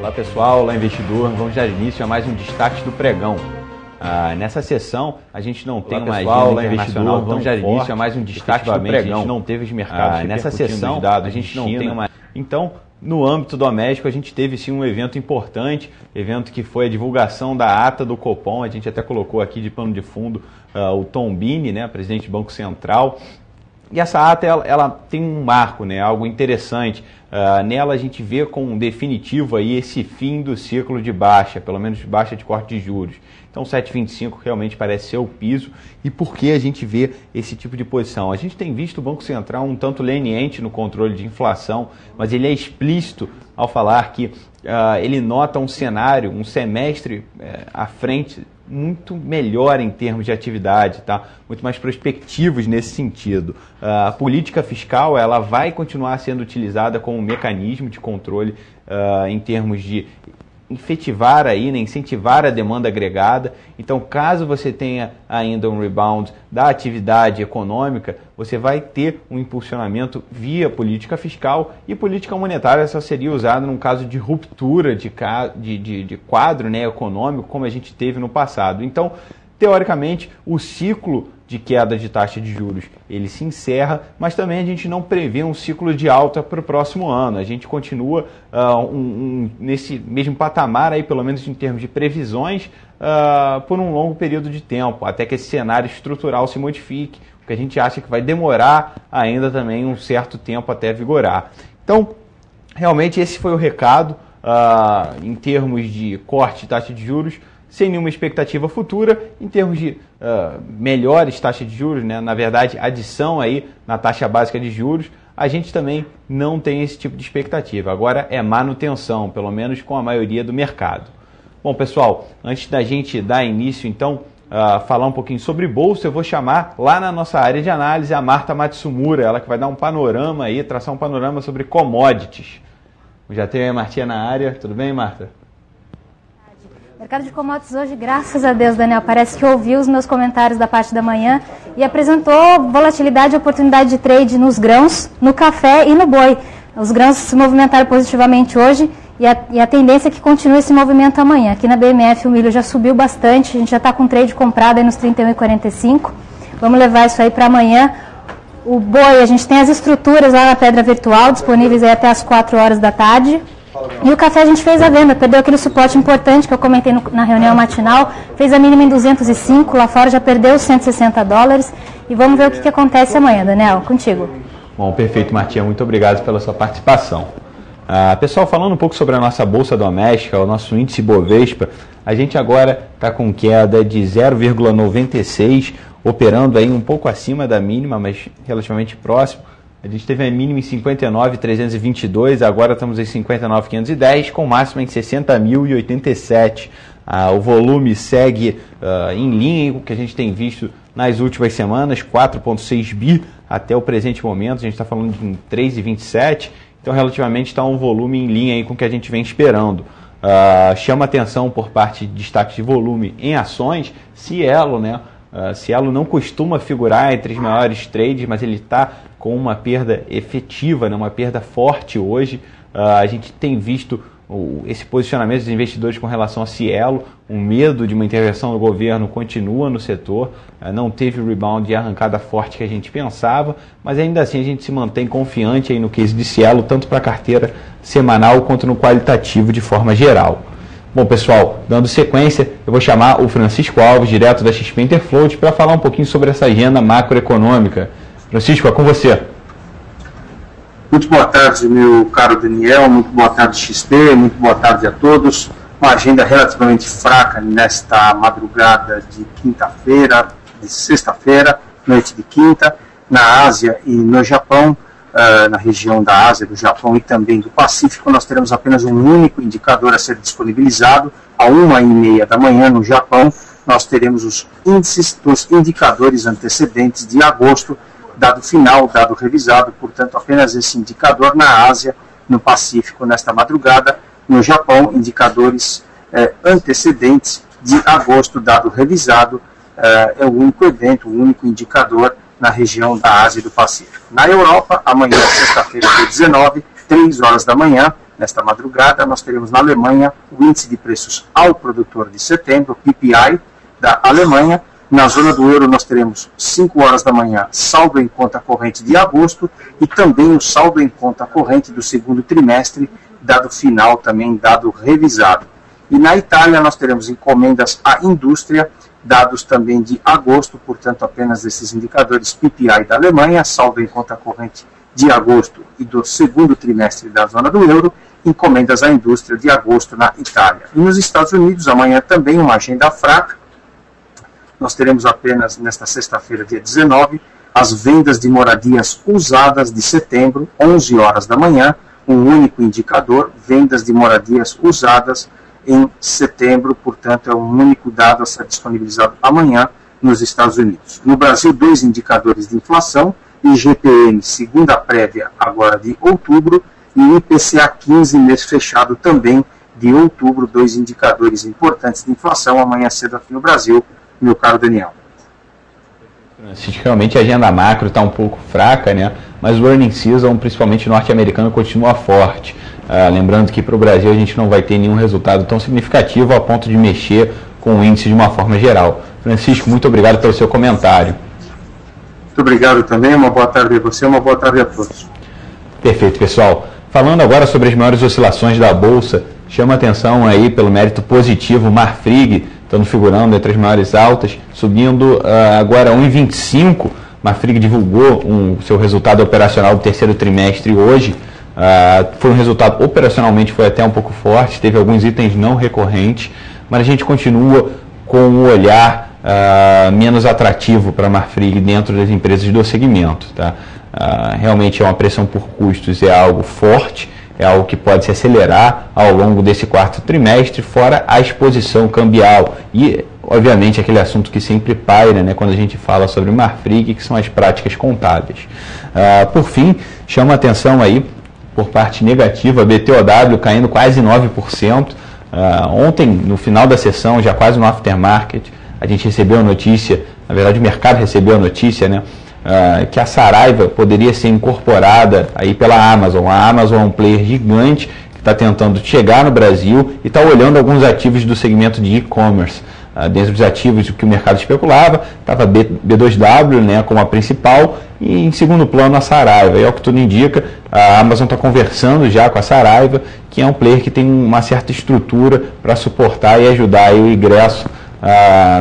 Olá pessoal, olá investidor, vamos dar início a mais um destaque do pregão. Nessa sessão a gente não tem uma agenda internacional, vamos dar início a mais um destaque do pregão. A gente não teve os mercados nessa sessão, a gente não tem uma... Então, no âmbito doméstico, a gente teve sim um evento importante, evento que foi a divulgação da ata do Copom. A gente até colocou aqui de pano de fundo o Tom Bini, né, presidente do Banco Central. E essa ata ela tem um marco, né, algo interessante. Nela a gente vê com definitivo aí esse fim do ciclo de baixa, pelo menos baixa de corte de juros. Então 7,25 realmente parece ser o piso. E por que a gente vê esse tipo de posição? A gente tem visto o Banco Central um tanto leniente no controle de inflação, mas ele é explícito ao falar que ele nota um cenário, um semestre à frente muito melhor em termos de atividade, tá? Muito mais prospectivos nesse sentido. A política fiscal ela vai continuar sendo utilizada como mecanismo de controle em termos de efetivar aí, né, incentivar a demanda agregada. Então, caso você tenha ainda um rebound da atividade econômica, você vai ter um impulsionamento via política fiscal, e política monetária só seria usada num caso de ruptura de quadro, né, econômico, como a gente teve no passado. Então, teoricamente, o ciclo de queda de taxa de juros ele se encerra, mas também a gente não prevê um ciclo de alta para o próximo ano. A gente continua nesse mesmo patamar, aí, pelo menos em termos de previsões, por um longo período de tempo, até que esse cenário estrutural se modifique, o que a gente acha que vai demorar ainda também um certo tempo até vigorar. Então, realmente esse foi o recado em termos de corte de taxa de juros, sem nenhuma expectativa futura. Em termos de melhores taxas de juros, né, na verdade, adição aí na taxa básica de juros, a gente também não tem esse tipo de expectativa. Agora é manutenção, pelo menos com a maioria do mercado. Bom, pessoal, antes da gente dar início, então, falar um pouquinho sobre bolsa, eu vou chamar lá na nossa área de análise a Marta Matsumura, ela que vai dar um panorama aí, traçar um panorama sobre commodities. Já tem a Martinha na área. Tudo bem, Marta? Mercado de commodities hoje, graças a Deus, Daniel, parece que ouviu os meus comentários da parte da manhã e apresentou volatilidade e oportunidade de trade nos grãos, no café e no boi. Os grãos se movimentaram positivamente hoje e a tendência é que continue esse movimento amanhã. Aqui na BMF o milho já subiu bastante, a gente já está com trade comprado aí nos 31,45. Vamos levar isso aí para amanhã. O boi, a gente tem as estruturas lá na Pedra Virtual, disponíveis aí até as 4 horas da tarde. E o café a gente fez a venda, perdeu aquele suporte importante que eu comentei na reunião matinal, fez a mínima em 205, lá fora já perdeu os $160. E vamos ver o que acontece amanhã, Daniel, contigo. Bom, perfeito, Martinha, muito obrigado pela sua participação. Pessoal, falando um pouco sobre a nossa bolsa doméstica, o nosso índice Bovespa, a gente agora está com queda de 0,96, operando aí um pouco acima da mínima, mas relativamente próximo. A gente teve a mínima em 59.322, agora estamos em 59.510, com máxima em 60.087. O volume segue em linha com o que a gente tem visto nas últimas semanas, 4,6 bi até o presente momento, a gente está falando de 3,27, então relativamente está um volume em linha aí com o que a gente vem esperando. Chama atenção por parte de destaque de volume em ações, Cielo, né? Cielo não costuma figurar entre os maiores trades, mas ele está com uma perda efetiva, né, uma perda forte hoje. A gente tem visto esse posicionamento dos investidores com relação a Cielo, o medo de uma intervenção do governo continua no setor, não teve o rebound e a arrancada forte que a gente pensava, mas ainda assim a gente se mantém confiante aí no case de Cielo, tanto para a carteira semanal quanto no qualitativo de forma geral. Bom, pessoal, dando sequência, eu vou chamar o Francisco Alves, direto da XP Interfloat, para falar um pouquinho sobre essa agenda macroeconômica. Francisco, é com você. Muito boa tarde, meu caro Daniel, muito boa tarde, XP, muito boa tarde a todos. Uma agenda relativamente fraca nesta madrugada de quinta-feira, de sexta-feira, noite de quinta, na Ásia e no Japão. Na região da Ásia, do Japão e também do Pacífico, nós teremos apenas um único indicador a ser disponibilizado. À 1h30 da manhã no Japão, nós teremos os índices dos indicadores antecedentes de agosto, dado final, dado revisado, portanto apenas esse indicador na Ásia, no Pacífico nesta madrugada. No Japão, indicadores antecedentes de agosto, dado revisado, é o único evento, o único indicador na região da Ásia e do Pacífico. Na Europa, amanhã, sexta-feira, dia 19, 3 horas da manhã, nesta madrugada, nós teremos na Alemanha o índice de preços ao produtor de setembro, PPI, da Alemanha. Na zona do euro nós teremos 5 horas da manhã saldo em conta corrente de agosto e também o saldo em conta corrente do segundo trimestre, dado final também, dado revisado. E na Itália nós teremos encomendas à indústria, dados também de agosto, portanto apenas esses indicadores PPI da Alemanha, saldo em conta corrente de agosto e do segundo trimestre da zona do euro, encomendas à indústria de agosto na Itália. E nos Estados Unidos amanhã também uma agenda fraca. Nós teremos apenas nesta sexta-feira, dia 19, as vendas de moradias usadas de setembro, 11 horas da manhã, um único indicador, vendas de moradias usadas em setembro, portanto é um único dado a ser disponibilizado amanhã nos Estados Unidos. No Brasil, 2 indicadores de inflação, IGPM, segunda prévia agora de outubro, e IPCA 15, mês fechado também de outubro, 2 indicadores importantes de inflação amanhã cedo aqui no Brasil, meu caro Daniel. Realmente a agenda macro está um pouco fraca, né? Mas o earning season, principalmente norte-americano, continua forte. Lembrando que para o Brasil a gente não vai ter nenhum resultado tão significativo a ponto de mexer com o índice de uma forma geral. Francisco, muito obrigado pelo seu comentário. Muito obrigado também, uma boa tarde a você, uma boa tarde a todos. Perfeito, pessoal. Falando agora sobre as maiores oscilações da Bolsa, chama atenção aí pelo mérito positivo, Marfrig, estando figurando entre as maiores altas, subindo agora 1,25. Marfrig divulgou seu resultado operacional do terceiro trimestre hoje. Foi um resultado operacionalmente foi até um pouco forte, teve alguns itens não recorrentes, mas a gente continua com um olhar menos atrativo para a Marfrig dentro das empresas do segmento. Tá? Realmente é uma pressão por custos, é algo forte, é algo que pode se acelerar ao longo desse quarto trimestre, fora a exposição cambial e, obviamente, aquele assunto que sempre paira, né, quando a gente fala sobre Marfrig, que são as práticas contábeis. Por fim, chama a atenção aí, por parte negativa, a BTOW caindo quase 9%. Ontem, no final da sessão, já quase no aftermarket, a gente recebeu a notícia, na verdade o mercado recebeu a notícia, né, que a Saraiva poderia ser incorporada aí pela Amazon. A Amazon é um player gigante que está tentando chegar no Brasil e está olhando alguns ativos do segmento de e-commerce. Dentro dos ativos que o mercado especulava, estava B2W, né, como a principal, e em segundo plano a Saraiva. E ao que tudo indica, a Amazon está conversando já com a Saraiva, que é um player que tem uma certa estrutura para suportar e ajudar aí o ingresso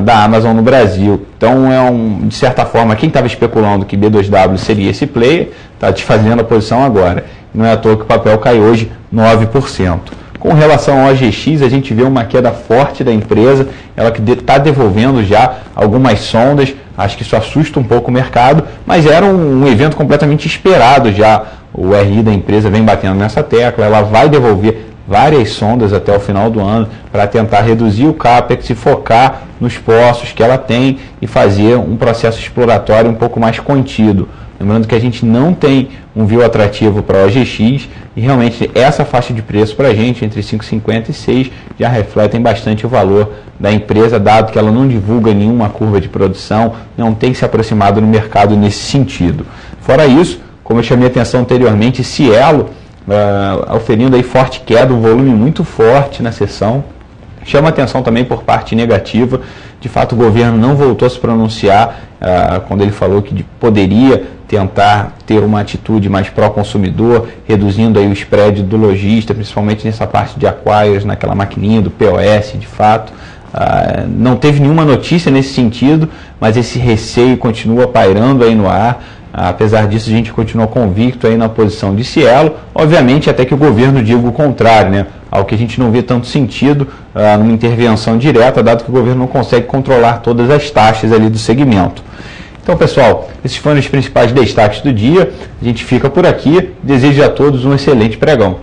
da Amazon no Brasil. Então, de certa forma, quem estava especulando que B2W seria esse player, está desfazendo a posição agora. Não é à toa que o papel cai hoje 9%. Com relação ao OGX, a gente vê uma queda forte da empresa, ela que está devolvendo já algumas sondas, acho que isso assusta um pouco o mercado, mas era um evento completamente esperado já. O RI da empresa vem batendo nessa tecla, ela vai devolver várias sondas até o final do ano para tentar reduzir o CAPEX e focar nos poços que ela tem e fazer um processo exploratório um pouco mais contido. Lembrando que a gente não tem um view atrativo para a OGX e realmente essa faixa de preço para a gente, entre 5,50 e 6, já refletem bastante o valor da empresa, dado que ela não divulga nenhuma curva de produção, não tem se aproximado no mercado nesse sentido. Fora isso, como eu chamei a atenção anteriormente, Cielo, oferindo aí forte queda, um volume muito forte na sessão. Chama atenção também por parte negativa, de fato o governo não voltou a se pronunciar quando ele falou que poderia tentar ter uma atitude mais pró-consumidor, reduzindo aí o spread do lojista, principalmente nessa parte de acquires, naquela maquininha do POS, de fato. Não teve nenhuma notícia nesse sentido, mas esse receio continua pairando aí no ar. Apesar disso, a gente continua convicto aí na posição de Cielo, obviamente até que o governo diga o contrário, né? Algo que a gente não vê tanto sentido numa intervenção direta, dado que o governo não consegue controlar todas as taxas ali do segmento. Então, pessoal, esses foram os principais destaques do dia. A gente fica por aqui. Desejo a todos um excelente pregão.